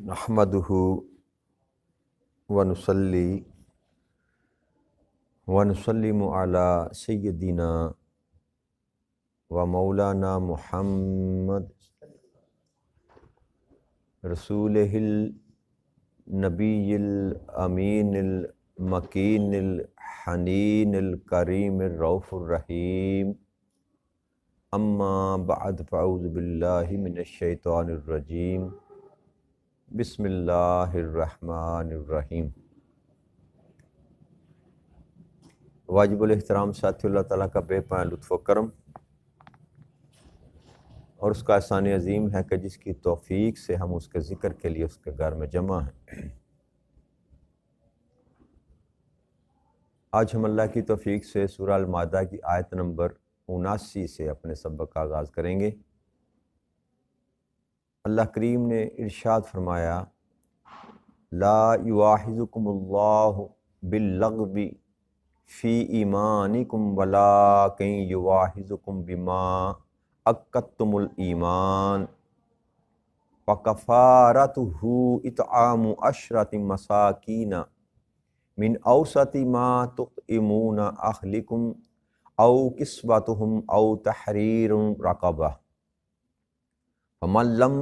نحمدہ ونصلی ونسلم علی سیدنا و مولانا محمد رسولہ النبی الامین المکین الحنین الکریم الرؤوف الرحیم اما بعد فاعوذ باللہ من الشیطان الرجیم بسم اللہ الرحمن الرحیم۔ واجب الاحترام ساتھی اللہ تعالیٰ کا بے پناہ لطف و کرم اور اس کا احسان عظیم ہے کہ جس کی توفیق سے ہم اس کے ذکر کے لیے اس کے گھر میں جمع ہیں۔ آج ہم اللہ کی توفیق سے سورہ المائدہ کی آیت نمبر 79 سے اپنے سبق کا آغاز کریں گے۔ اللہ کریم نے ارشاد فرمایا، لا یواخذکم اللہ باللغو فی ایمانکم ولکن یواخذکم بما عقدتم الایمان فکفارتہ اطعام 10 مساکین من اوسط ما تطعمون اہلکم او کسوتہم او تحریر رقبہ فمن لم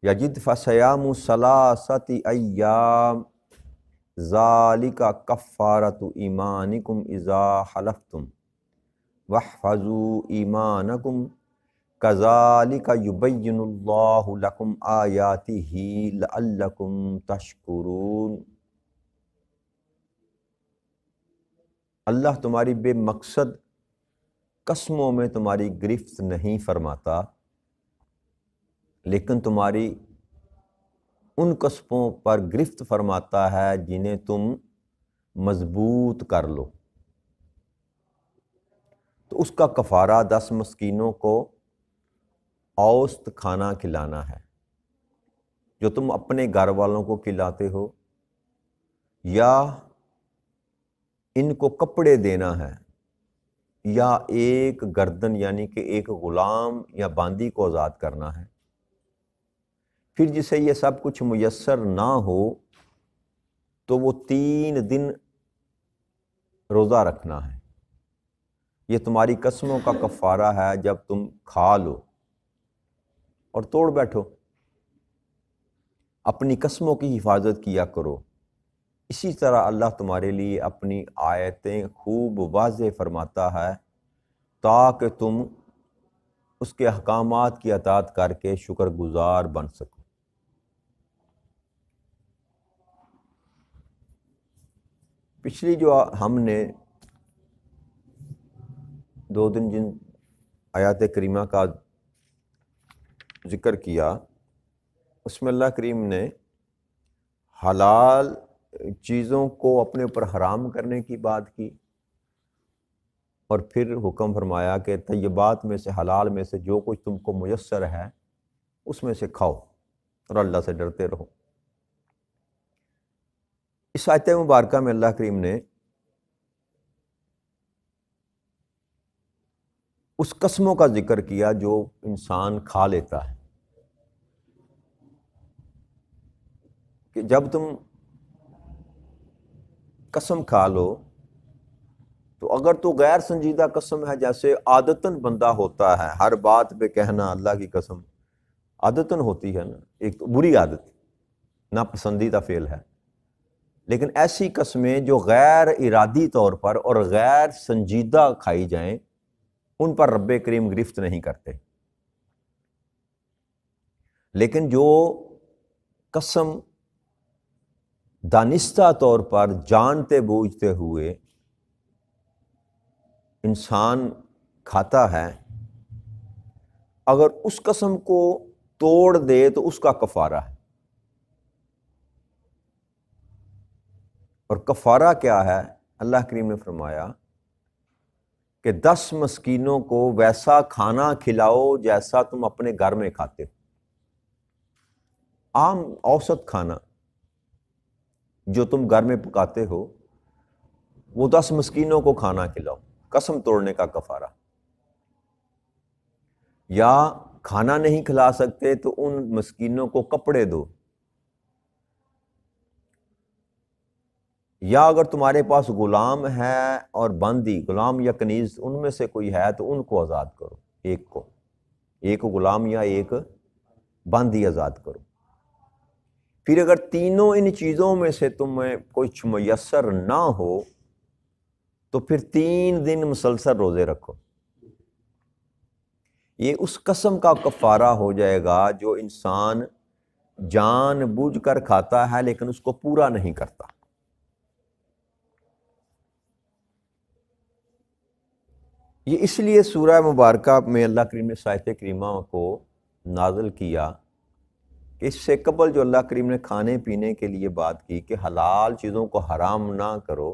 یجد فصیام 3 ایام ذالک کفارۃ ایمانکم اذا حلفتم واحفظوا ایمانکم کذالک یبین اللہ لکم آیاتہ لعلکم تشکرون۔ اللہ تمہاری بے مقصد قسموں میں تمہاری گرفت نہیں فرماتا، لیکن تمہاری ان قسموں پر گرفت فرماتا ہے جنہیں تم مضبوط کر لو۔ تو اس کا کفارہ 10 مسکینوں کو اوسط کھانا کھلانا ہے، جو تم اپنے گھر والوں کو کھلاتے ہو، یا ان کو کپڑے دینا ہے، یا ایک گردن یعنی کہ ایک غلام یا باندی کو آزاد کرنا ہے۔ پھر جسے یہ سب کچھ میسر نہ ہو تو وہ 3 دن روزہ رکھنا ہے۔ یہ تمہاری قسموں کا کفارہ ہے جب تم کھا لو اور توڑ بیٹھو۔ اپنی قسموں کی حفاظت کیا کرو۔ اسی طرح اللہ تمہارے لیے اپنی آیتیں خوب واضح فرماتا ہے تاکہ تم اس کے احکامات کی اطاعت کر کے شکر گزار بن سکو۔ پچھلی جو ہم نے 2 دن جن آیات کریمہ کا ذکر کیا، اس میں اللہ کریم نے حلال چیزوں کو اپنے اوپر حرام کرنے کی بات کی، اور پھر حکم فرمایا کہ طیبات میں سے، حلال میں سے جو کچھ تم کو میسر ہے اس میں سے کھاؤ اور اللہ سے ڈرتے رہو۔ اس آیت مبارکہ میں اللہ کریم نے اس قسموں کا ذکر کیا جو انسان کھا لیتا ہے، کہ جب تم قسم کھا لو تو اگر تو غیر سنجیدہ قسم ہے، جیسے عادتاً بندہ ہوتا ہے ہر بات پہ کہنا اللہ کی قسم، عادتاً ہوتی ہے نا، ایک تو بری عادت، ناپسندیدہ فعل ہے، لیکن ایسی قسمیں جو غیر ارادی طور پر اور غیر سنجیدہ کھائی جائیں ان پر رب کریم گرفت نہیں کرتے۔ لیکن جو قسم دانستہ طور پر جانتے بوجھتے ہوئے انسان کھاتا ہے، اگر اس قسم کو توڑ دے تو اس کا کفارہ ہے۔ اور کفارہ کیا ہے؟ اللہ کریم نے فرمایا کہ 10 مسکینوں کو ویسا کھانا کھلاؤ جیسا تم اپنے گھر میں کھاتے ہو۔ عام اوسط کھانا جو تم گھر میں پکاتے ہو وہ 10 مسکینوں کو کھانا کھلاؤ، قسم توڑنے کا کفارہ۔ یا کھانا نہیں کھلا سکتے تو ان مسکینوں کو کپڑے دو، یا اگر تمہارے پاس غلام ہے اور بندی، غلام یا کنیز، ان میں سے کوئی ہے تو ان کو آزاد کرو، ایک غلام یا ایک بندی آزاد کرو۔ پھر اگر تینوں ان چیزوں میں سے تمہیں کچھ میسر نہ ہو تو پھر 3 دن مسلسل روزے رکھو۔ یہ اس قسم کا کفارہ ہو جائے گا جو انسان جان بوجھ کر کھاتا ہے لیکن اس کو پورا نہیں کرتا۔ یہ اس لیے سورہ مبارکہ میں اللہ کریم نے آیت کریمہ کو نازل کیا کہ اس سے قبل جو اللہ کریم نے کھانے پینے کے لیے بات کی کہ حلال چیزوں کو حرام نہ کرو،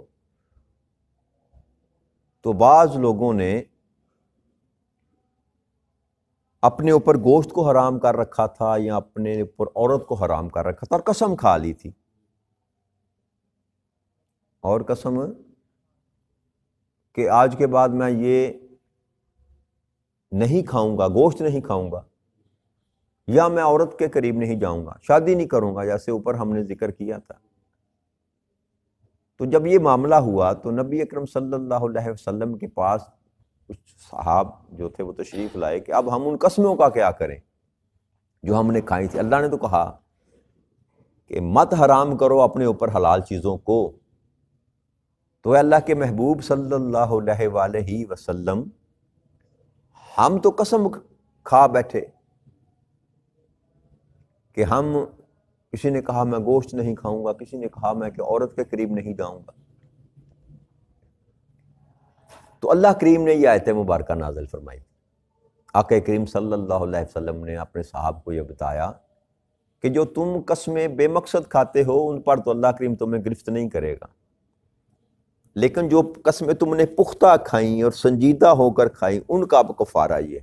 تو بعض لوگوں نے اپنے اوپر گوشت کو حرام کر رکھا تھا یا اپنے اوپر عورت کو حرام کر رکھا تھا اور قسم کھا لی تھی، اور قسم کہ آج کے بعد میں یہ نہیں کھاؤں گا، گوشت نہیں کھاؤں گا، یا میں عورت کے قریب نہیں جاؤں گا، شادی نہیں کروں گا، جیسے اوپر ہم نے ذکر کیا تھا۔ تو جب یہ معاملہ ہوا تو نبی اکرم صلی اللہ علیہ وسلم کے پاس کچھ صحاب جو تھے وہ تشریف لائے کہ اب ہم ان قسموں کا کیا کریں جو ہم نے کھائی تھی۔ اللہ نے تو کہا کہ مت حرام کرو اپنے اوپر حلال چیزوں کو، تو اے اللہ کے محبوب صلی اللہ علیہ وآلہ وسلم ہم تو قسم کھا بیٹھے کہ ہم، کسی نے کہا میں گوشت نہیں کھاؤں گا، کسی نے کہا میں کہ عورت کے قریب نہیں جاؤں گا۔ تو اللہ کریم نے یہ آیت مبارکہ نازل فرمائی۔ آقا کریم صلی اللہ علیہ وسلم نے اپنے صحاب کو یہ بتایا کہ جو تم قسمیں بے مقصد کھاتے ہو ان پر تو اللہ کریم تمہیں گرفت نہیں کرے گا، لیکن جو قسمیں تم نے پختہ کھائیں اور سنجیدہ ہو کر کھائیں ان کا اب کفارہ یہ۔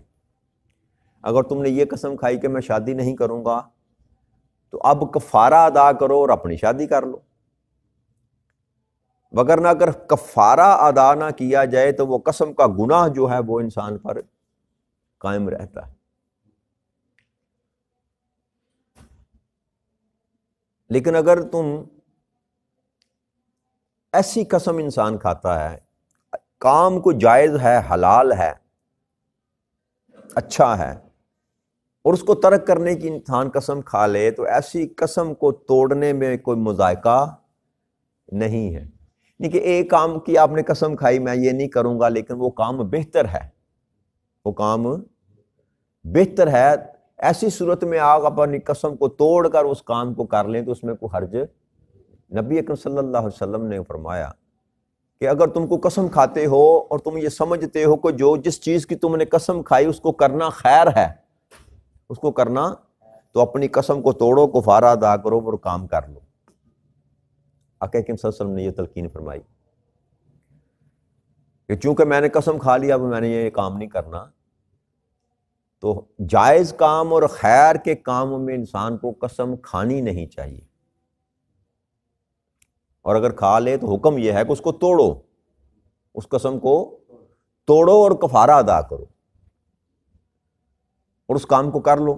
اگر تم نے یہ قسم کھائی کہ میں شادی نہیں کروں گا تو اب کفارہ ادا کرو اور اپنی شادی کر لو، وگرنہ اگر کفارہ ادا نہ کیا جائے تو وہ قسم کا گناہ جو ہے وہ انسان پر قائم رہتا ہے۔ لیکن اگر تم ایسی قسم انسان کھاتا ہے، کام کو جائز ہے، حلال ہے، اچھا ہے، اور اس کو ترک کرنے کی انسان قسم کھا لے تو ایسی قسم کو توڑنے میں کوئی مذائقہ نہیں ہے۔ نہیں کہ ایک کام کی آپ نے قسم کھائی میں یہ نہیں کروں گا لیکن وہ کام بہتر ہے، وہ کام بہتر ہے، ایسی صورت میں آپ اپنی قسم کو توڑ کر اس کام کو کر لیں تو اس میں کوئی حرج۔ نبی اکرم صلی اللہ علیہ وسلم نے فرمایا کہ اگر تم کو قسم کھاتے ہو اور تم یہ سمجھتے ہو کہ جس چیز کی تم نے قسم کھائی اس کو کرنا خیر ہے، اس کو کرنا، تو اپنی قسم کو توڑو، کفارہ ادا کرو اور کام کر لو۔ آقا کریم صلی اللہ علیہ وسلم نے یہ تلقین فرمائی کہ چونکہ میں نے قسم کھا لیا اب میں نے یہ کام نہیں کرنا، تو جائز کام اور خیر کے کاموں میں انسان کو قسم کھانی نہیں چاہیے، اور اگر کھا لے تو حکم یہ ہے کہ اس کو توڑو، اس قسم کو توڑو اور کفارہ ادا کرو اور اس کام کو کر لو۔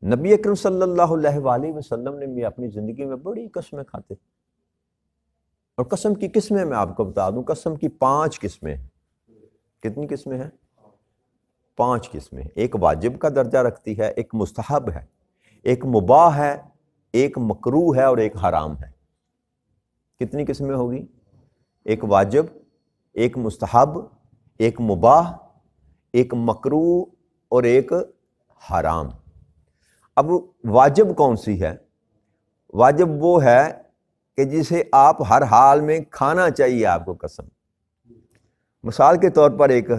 نبی اکرم صلی اللہ علیہ وآلہ وسلم نے بھی اپنی زندگی میں بڑی قسمیں کھاتے، اور قسم کی قسمیں میں آپ کو بتا دوں، قسم کی 5 قسمیں۔ کتنی قسمیں ہیں؟ 5 قسمیں۔ ایک واجب کا درجہ رکھتی ہے، ایک مستحب ہے، ایک مباح ہے، ایک مکروہ ہے اور ایک حرام ہے۔ کتنی قسمیں ہوگی؟ ایک واجب، ایک مستحب، ایک مباح، ایک مکروہ اور ایک حرام۔ اب واجب کون سی ہے؟ واجب وہ ہے کہ جسے آپ ہر حال میں کھانا چاہیے آپ کو قسم۔ مثال کے طور پر ایک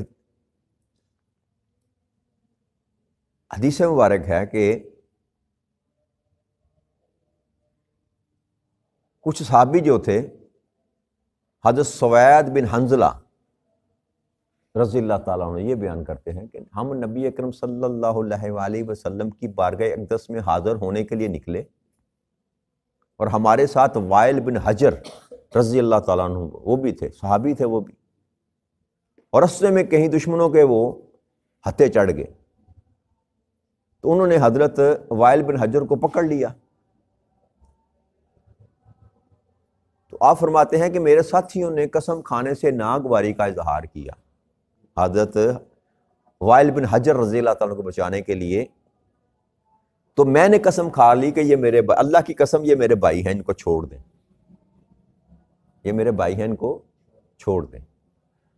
حدیث مبارک ہے کہ کچھ صحابی جو تھے، حضرت سوید بن حنظلہ رضی اللہ تعالیٰ عنہ یہ بیان کرتے ہیں کہ ہم نبی اکرم صلی اللہ علیہ وآلہ وسلم کی بارگاہ اقدس میں حاضر ہونے کے لیے نکلے، اور ہمارے ساتھ وائل بن حجر رضی اللہ تعالیٰ عنہ وہ بھی تھے، صحابی تھے وہ بھی، اور رستے میں کہیں دشمنوں کے وہ ہتھے چڑھ گئے، تو انہوں نے حضرت وائل بن حجر کو پکڑ لیا. تو آپ فرماتے ہیں کہ میرے ساتھیوں نے قسم کھانے سے ناگواری کا اظہار کیا حضرت وائل بن حجر رضی اللہ تعالیٰ کو بچانے کے لیے. تو میں نے قسم کھا لی کہ یہ میرے اللہ کی قسم یہ میرے بھائی ہیں، ان کو چھوڑ دیں، یہ میرے بھائی ہیں، ان کو چھوڑ دیں.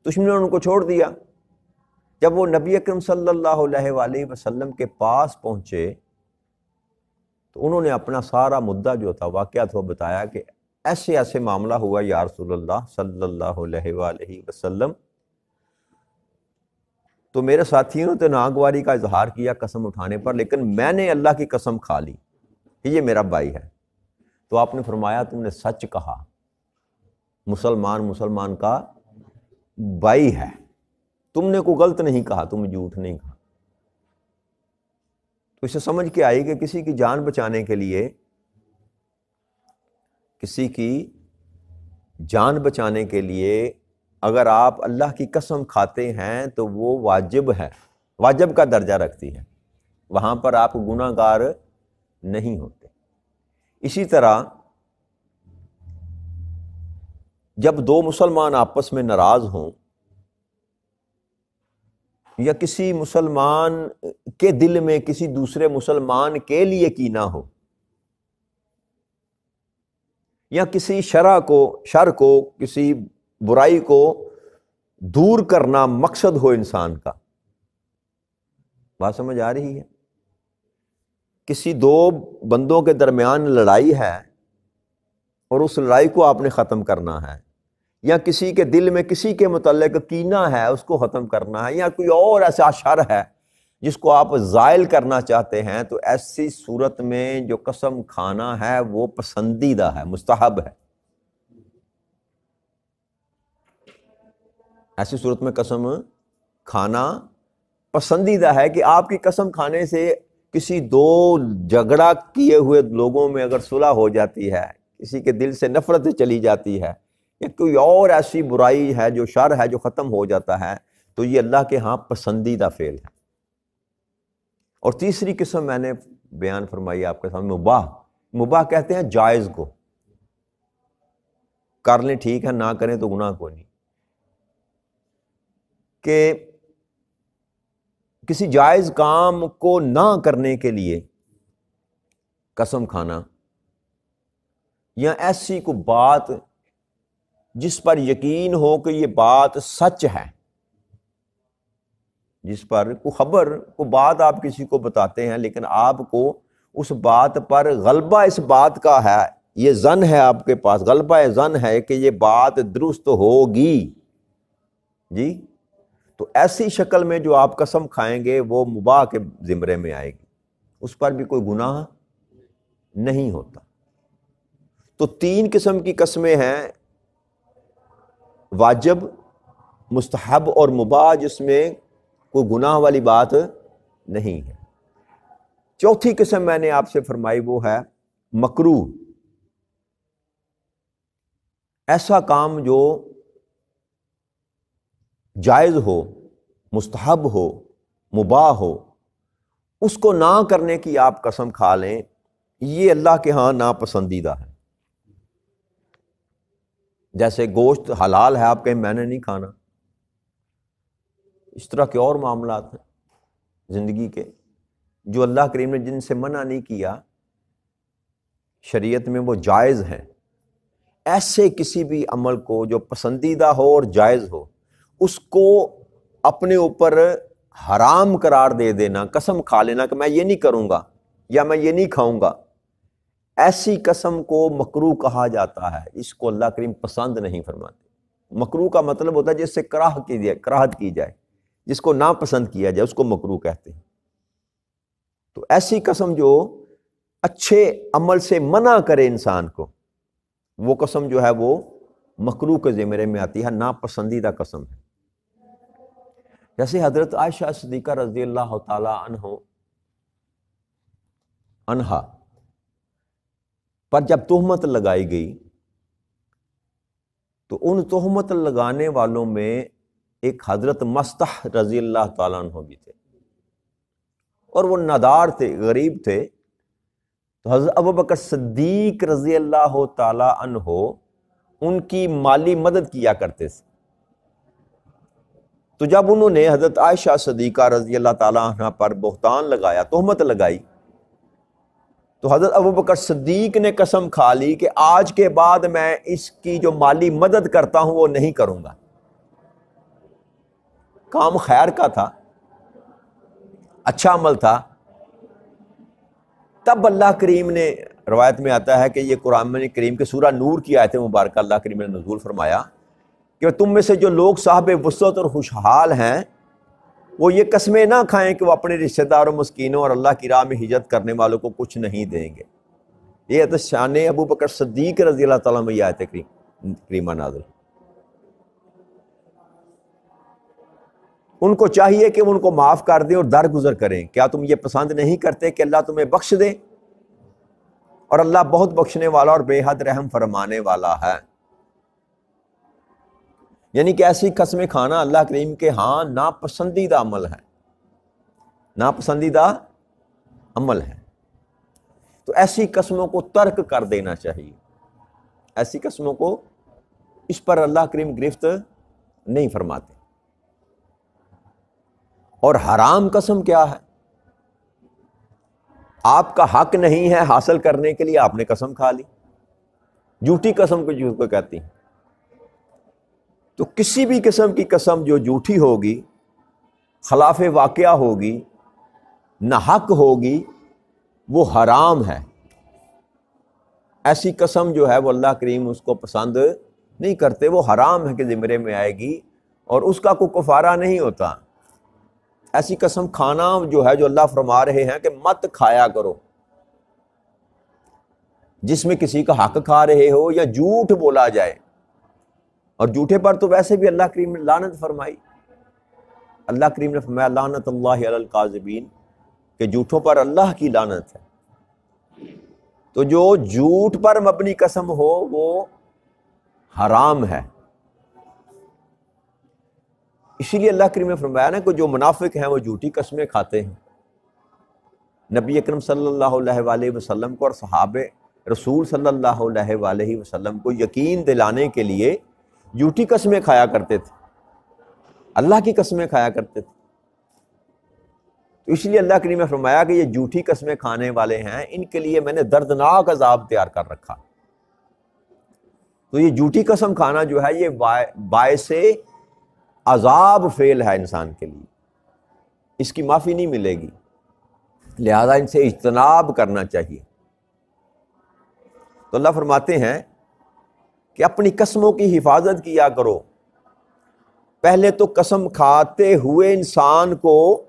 دشمنوں نے ان کو چھوڑ دیا. جب وہ نبی اکرم صلی اللہ علیہ وآلہ وسلم کے پاس پہنچے تو انہوں نے اپنا سارا مدعا جو تھا، واقعہ تھا، وہ بتایا کہ ایسے ایسے معاملہ ہوا یا رسول اللہ صلی اللہ علیہ وآلہ وسلم. تو میرے ساتھیوں نے تو ناگواری کا اظہار کیا قسم اٹھانے پر، لیکن میں نے اللہ کی قسم کھا لی کہ یہ میرا بھائی ہے. تو آپ نے فرمایا تم نے سچ کہا، مسلمان کا بھائی ہے، تم نے کوئی غلط نہیں کہا، تم جھوٹ نہیں کہا. تو اسے سمجھ کے آئی کہ کسی کی جان بچانے کے لیے، کسی کی جان بچانے کے لیے اگر آپ اللہ کی قسم کھاتے ہیں تو وہ واجب ہے، واجب کا درجہ رکھتی ہے، وہاں پر آپ گناہ گار نہیں ہوتے. اسی طرح جب دو مسلمان آپس میں ناراض ہوں یا کسی مسلمان کے دل میں کسی دوسرے مسلمان کے لیے کینہ ہو، یا کسی شر کو کسی برائی کو دور کرنا مقصد ہو انسان کا، بات سمجھ آ رہی ہے؟ کسی دو بندوں کے درمیان لڑائی ہے اور اس لڑائی کو آپ نے ختم کرنا ہے، یا کسی کے دل میں کسی کے متعلق کینہ ہے اس کو ختم کرنا ہے، یا کوئی اور ایسا شر ہے جس کو آپ زائل کرنا چاہتے ہیں، تو ایسی صورت میں جو قسم کھانا ہے وہ پسندیدہ ہے، مستحب ہے. ایسی صورت میں قسم کھانا پسندیدہ ہے کہ آپ کی قسم کھانے سے کسی دو جھگڑا کیے ہوئے لوگوں میں اگر صلح ہو جاتی ہے، کسی کے دل سے نفرت چلی جاتی ہے، یا کوئی اور ایسی برائی ہے جو شر ہے جو ختم ہو جاتا ہے، تو یہ اللہ کے ہاں پسندیدہ فعل ہے. اور تیسری قسم میں نے بیان فرمائی آپ کے سامنے، مباح کہتے ہیں جائز کو، کر لیں ٹھیک ہے، نہ کریں تو گناہ کوئی نہیں. کہ کسی جائز کام کو نہ کرنے کے لیے قسم کھانا، یا ایسی کوئی بات جس پر یقین ہو کہ یہ بات سچ ہے، جس پر کوئی خبر کوئی بات آپ کسی کو بتاتے ہیں لیکن آپ کو اس بات پر غلبہ اس بات کا ہے، یہ ظن ہے آپ کے پاس، غلبہ ظن ہے کہ یہ بات درست ہوگی جی، تو ایسی شکل میں جو آپ قسم کھائیں گے وہ مباح کے زمرے میں آئے گی، اس پر بھی کوئی گناہ نہیں ہوتا. تو تین قسم کی قسمیں ہیں، واجب، مستحب اور مباح، جس میں کوئی گناہ والی بات نہیں ہے. چوتھی قسم میں نے آپ سے فرمائی وہ ہے مکروہ، ایسا کام جو جائز ہو، مستحب ہو، مباح ہو، اس کو نہ کرنے کی آپ قسم کھا لیں، یہ اللہ کے ہاں ناپسندیدہ ہے. جیسے گوشت حلال ہے، آپ کہیں میں نے نہیں کھانا، اس طرح کے اور معاملات ہیں زندگی کے جو اللہ کریم نے جن سے منع نہیں کیا، شریعت میں وہ جائز ہیں. ایسے کسی بھی عمل کو جو پسندیدہ ہو اور جائز ہو، اس کو اپنے اوپر حرام قرار دے دینا، قسم کھا لینا کہ میں یہ نہیں کروں گا یا میں یہ نہیں کھاؤں گا، ایسی قسم کو مکروہ کہا جاتا ہے. اس کو اللہ کریم پسند نہیں فرماتے. مکروہ کا مطلب ہوتا ہے جس سے کراہت کی جائے، جس کو ناپسند کیا جائے، اس کو مکروہ کہتے ہیں. تو ایسی قسم جو اچھے عمل سے منع کرے انسان کو، وہ قسم جو ہے وہ مکروہ کے زمرے میں آتی ہے، ناپسندیدہ قسم ہے. جیسے حضرت عائشہ صدیقہ رضی اللہ تعالی عنہا پر جب تہمت لگائی گئی تو ان تہمت لگانے والوں میں ایک حضرت مستح رضی اللہ تعالیٰ عنہ بھی تھے، اور وہ نادار تھے، غریب تھے، تو حضرت ابوبکر صدیق رضی اللہ تعالی عنہ ان کی مالی مدد کیا کرتے تھے۔ تو جب انہوں نے حضرت عائشہ صدیقہ رضی اللہ تعالیٰ عنہ پر بہتان لگایا، تہمت لگائی، تو حضرت ابوبکر صدیق نے قسم کھا لی کہ آج کے بعد میں اس کی جو مالی مدد کرتا ہوں وہ نہیں کروں گا۔ کام خیر کا تھا، اچھا عمل تھا۔ تب اللہ کریم نے، روایت میں آتا ہے کہ یہ قرآن کریم کے سورہ نور کی آیت مبارکہ اللہ کریم نے نزول فرمایا کہ تم میں سے جو لوگ صاحب وسعت اور خوشحال ہیں وہ یہ قسمیں نہ کھائیں کہ وہ اپنے رشتہ داروں، مسکینوں اور اللہ کی راہ میں ہجرت کرنے والوں کو کچھ نہیں دیں گے۔ یہ ہے شان ابو بکر صدیق رضی اللہ تعالیٰ میں یہ آیت کریمہ نازل۔ ان کو چاہیے کہ ان کو معاف کر دیں اور درگزر کریں۔ کیا تم یہ پسند نہیں کرتے کہ اللہ تمہیں بخش دے؟ اور اللہ بہت بخشنے والا اور بے حد رحم فرمانے والا ہے۔ یعنی کہ ایسی قسمیں کھانا اللہ کریم کے ہاں ناپسندیدہ عمل ہے، ناپسندیدہ عمل ہے۔ تو ایسی قسموں کو ترک کر دینا چاہیے، ایسی قسموں کو، اس پر اللہ کریم گرفت نہیں فرماتے۔ اور حرام قسم کیا ہے؟ آپ کا حق نہیں ہے حاصل کرنے کے لیے آپ نے قسم کھا لی، جھوٹی قسم کو جھوٹ کو کہتی ہیں۔ تو کسی بھی قسم کی قسم جو جھوٹی ہوگی، خلاف واقعہ ہوگی، ناحق ہوگی، وہ حرام ہے۔ ایسی قسم جو ہے وہ اللہ کریم اس کو پسند نہیں کرتے، وہ حرام ہے کہ زمرے میں آئے گی اور اس کا کوئی کفارہ نہیں ہوتا۔ ایسی قسم کھانا جو ہے، جو اللہ فرما رہے ہیں کہ مت کھایا کرو، جس میں کسی کا حق کھا رہے ہو یا جھوٹ بولا جائے۔ اور جھوٹے پر تو ویسے بھی اللہ کریم نے لعنت فرمائی۔ اللہ کریم نے فرمایا لعنت اللہ علی الکاذبین، کہ جھوٹوں پر اللہ کی لعنت ہے۔ تو جو جھوٹ پر مبنی قسم ہو وہ حرام ہے۔ اسی لیے اللہ کریم نے فرمایا نا کہ جو منافق ہیں وہ جھوٹی قسمیں کھاتے ہیں۔ نبی اکرم صلی اللہ علیہ وآلہ وسلم کو اور صحابہ رسول صلی اللہ علیہ وآلہ وسلم کو یقین دلانے کے لیے جھوٹی قسمیں کھایا کرتے تھے، اللہ کی قسمیں کھایا کرتے تھے۔ تو اس لیے اللہ کریم نے فرمایا کہ یہ جھوٹی قسمیں کھانے والے ہیں، ان کے لیے میں نے دردناک عذاب تیار کر رکھا۔ تو یہ جھوٹی قسم کھانا جو ہے یہ باعث عذاب فعل ہے انسان کے لیے، اس کی معافی نہیں ملے گی، لہذا ان سے اجتناب کرنا چاہیے۔ تو اللہ فرماتے ہیں کہ اپنی قسموں کی حفاظت کیا کرو۔ پہلے تو قسم کھاتے ہوئے انسان کو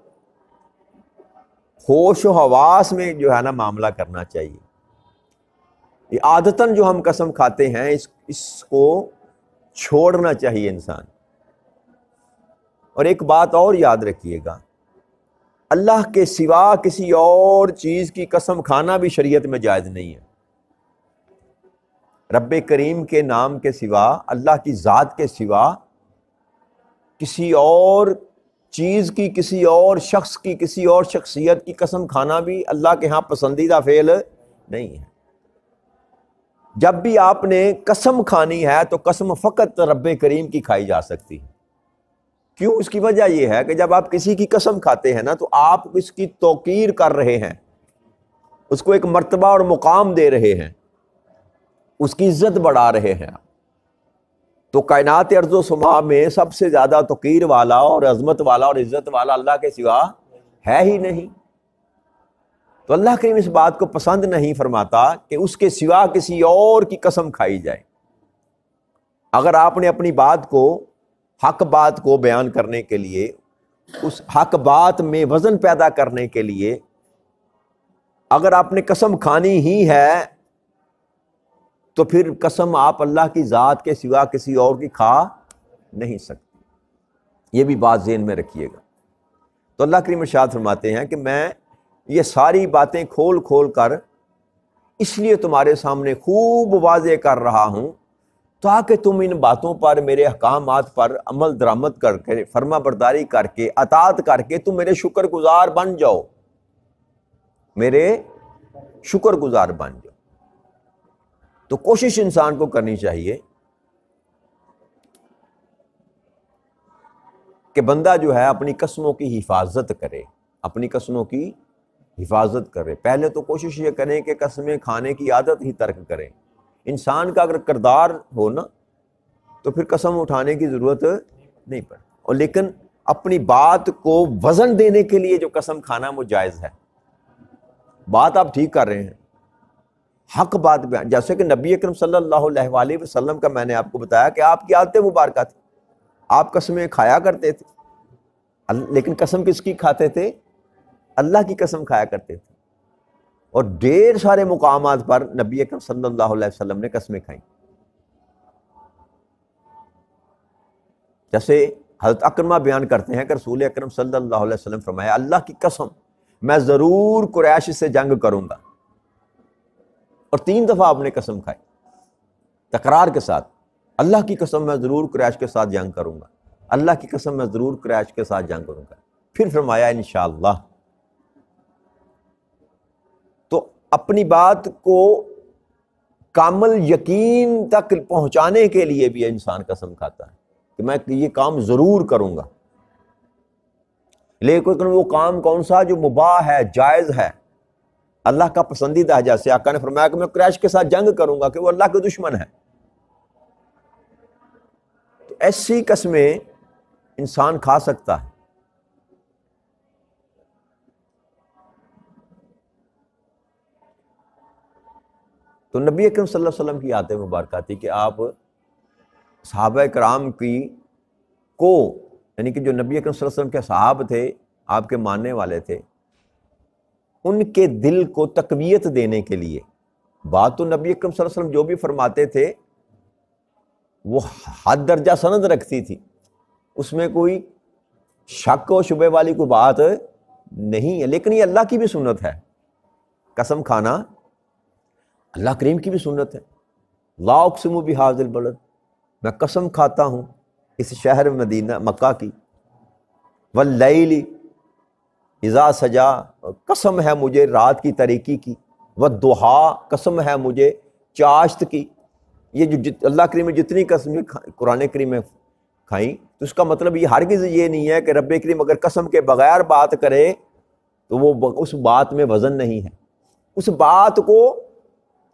ہوش و حواس میں جو ہے نا معاملہ کرنا چاہیے۔ یہ عادتاً جو ہم قسم کھاتے ہیں اس کو چھوڑنا چاہیے انسان۔ اور ایک بات اور یاد رکھیے گا، اللہ کے سوا کسی اور چیز کی قسم کھانا بھی شریعت میں جائز نہیں ہے۔ رب کریم کے نام کے سوا، اللہ کی ذات کے سوا کسی اور چیز کی، کسی اور شخص کی، کسی اور شخصیت کی قسم کھانا بھی اللہ کے ہاں پسندیدہ فعل نہیں ہے۔ جب بھی آپ نے قسم کھانی ہے تو قسم فقط رب کریم کی کھائی جا سکتی ہے۔ کیوں؟ اس کی وجہ یہ ہے کہ جب آپ کسی کی قسم کھاتے ہیں نا تو آپ اس کی توقیر کر رہے ہیں، اس کو ایک مرتبہ اور مقام دے رہے ہیں، اس کی عزت بڑھا رہے ہیں۔ تو کائنات ارض و سما میں سب سے زیادہ توقیر والا اور عظمت والا اور عزت والا اللہ کے سوا ہے ہی نہیں۔ تو اللہ کریم اس بات کو پسند نہیں فرماتا کہ اس کے سوا کسی اور کی قسم کھائی جائے۔ اگر آپ نے اپنی بات کو، حق بات کو بیان کرنے کے لیے، اس حق بات میں وزن پیدا کرنے کے لیے اگر آپ نے قسم کھانی ہی ہے تو پھر قسم آپ اللہ کی ذات کے سوا کسی اور کی کھا نہیں سکتے۔ یہ بھی بات ذہن میں رکھیے گا۔ تو اللہ کریم ارشاد فرماتے ہیں کہ میں یہ ساری باتیں کھول کھول کر اس لیے تمہارے سامنے خوب واضح کر رہا ہوں تاکہ تم ان باتوں پر، میرے احکامات پر عمل درآمد کر کے، فرما برداری کر کے، اطاعت کر کے تم میرے شکر گزار بن جاؤ۔ میرے شکر گزار بن جاؤ۔ تو کوشش انسان کو کرنی چاہیے کہ بندہ جو ہے اپنی قسموں کی حفاظت کرے، اپنی قسموں کی حفاظت کرے۔ پہلے تو کوشش یہ کریں کہ قسمیں کھانے کی عادت ہی ترک کریں۔ انسان کا اگر کردار ہو نا تو پھر قسم اٹھانے کی ضرورت نہیں پڑتی، اور لیکن اپنی بات کو وزن دینے کے لیے جو قسم کھانا وہ جائز ہے۔ بات آپ ٹھیک کر رہے ہیں، حق بات بیان، جیسے کہ نبی اکرم صلی اللہ علیہ وآلہ وسلم کا میں نے آپ کو بتایا کہ آپ کی عادت مبارکہ تھی، آپ قسمیں کھایا کرتے تھے، لیکن قسم کس کی کھاتے تھے؟ اللہ کی قسم کھایا کرتے تھے، اور ڈھیر سارے مقامات پر نبی اکرم صلی اللہ علیہ وسلم نے قسمیں کھائیں۔ جیسے حضرت اکرمہ بیان کرتے ہیں کہ رسول اکرم صلی اللہ علیہ وسلم فرمایا، اللہ کی قسم میں ضرور قریش سے جنگ کروں گا، اور 3 دفعہ آپ نے قسم کھائی تکرار کے ساتھ، اللہ کی قسم میں ضرور قریش کے ساتھ جنگ کروں گا، اللہ کی قسم میں ضرور قریش کے ساتھ جنگ کروں گا، پھر فرمایا انشاءاللہ۔ تو اپنی بات کو کامل یقین تک پہنچانے کے لیے بھی انسان قسم کھاتا ہے کہ میں یہ کام ضرور کروں گا، لیکن وہ کام کون سا جو مباح ہے، جائز ہے، اللہ کا پسندیدہ ہے۔ جیسے آقا نے فرمایا کہ میں قریش کے ساتھ جنگ کروں گا کہ وہ اللہ کے دشمن ہے، تو ایسی قسمیں انسان کھا سکتا ہے۔ تو نبی اکرم صلی اللہ علیہ وسلم کی عادت مبارکہ تھی کہ آپ صحابہ کرام کو یعنی کہ جو نبی اکرم صلی اللہ علیہ وسلم کے صحابہ تھے، آپ کے ماننے والے تھے، ان کے دل کو تقویت دینے کے لیے بات تو نبی اکرم صلی اللہ علیہ وسلم جو بھی فرماتے تھے وہ حد درجہ سند رکھتی تھی، اس میں کوئی شک و شبہ والی کوئی بات نہیں ہے، لیکن یہ اللہ کی بھی سنت ہے، قسم کھانا اللہ کریم کی بھی سنت ہے۔ لا اقسم بہذا البلد، میں قسم کھاتا ہوں اس شہر مدینہ مکہ کی، واللیل اذا سجا، قسم ہے مجھے رات کی تاریکی کی، والضحیٰ، قسم ہے مجھے چاشت کی۔ یہ جو اللہ کریم نے جتنی قسمیں قرآن کریم میں کھائیں، تو اس کا مطلب یہ ہرگز یہ نہیں ہے کہ رب کریم اگر قسم کے بغیر بات کرے تو وہ اس بات میں وزن نہیں ہے۔ اس بات کو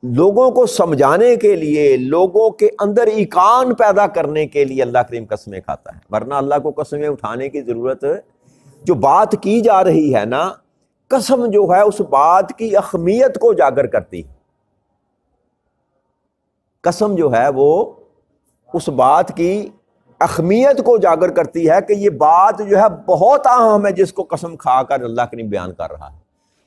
لوگوں کو سمجھانے کے لیے، لوگوں کے اندر ایقان پیدا کرنے کے لیے اللہ کریم قسمیں کھاتا ہے، ورنہ اللہ کو قسمیں اٹھانے کی ضرورت، جو بات کی جا رہی ہے نا، قسم جو ہے اس بات کی اہمیت کو اجاگر کرتی ہے۔ قسم جو ہے وہ اس بات کی اہمیت کو اجاگر کرتی ہے کہ یہ بات جو ہے بہت اہم ہے، جس کو قسم کھا کر اللہ کریم بیان کر رہا ہے۔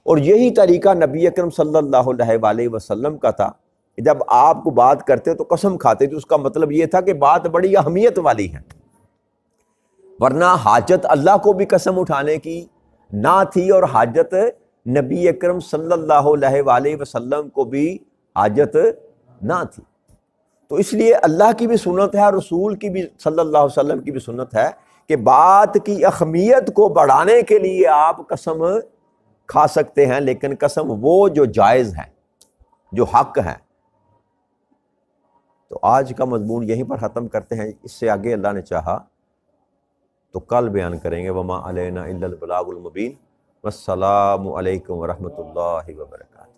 اور یہی طریقہ نبی اکرم صلی اللہ علیہ وآلہ وسلم کا تھا، جب آپ کو بات کرتے تو قسم کھاتے تو اس کا مطلب یہ تھا کہ بات بڑی اہمیت والی ہے، ورنہ حاجت اللہ کو بھی قسم اٹھانے کی نہ تھی، اور حاجت نبی اکرم صلی اللہ علیہ وآلہ وسلم کو بھی حاجت نہ تھی۔ تو اس لیے اللہ کی بھی سنت ہے، رسول کی بھی صلی اللہ علیہ وسلم کی بھی سنت ہے کہ بات کی اہمیت کو بڑھانے کے لیے آپ قسم کھا سکتے ہیں، لیکن قسم وہ جو جائز ہے، جو حق ہے۔ تو آج کا مضمون یہیں پر ختم کرتے ہیں، اس سے آگے اللہ نے چاہا تو کل بیان کریں گے۔ وما علینا الا البلاغ المبین۔ والسلام علیکم ورحمۃ اللہ وبرکاتہ۔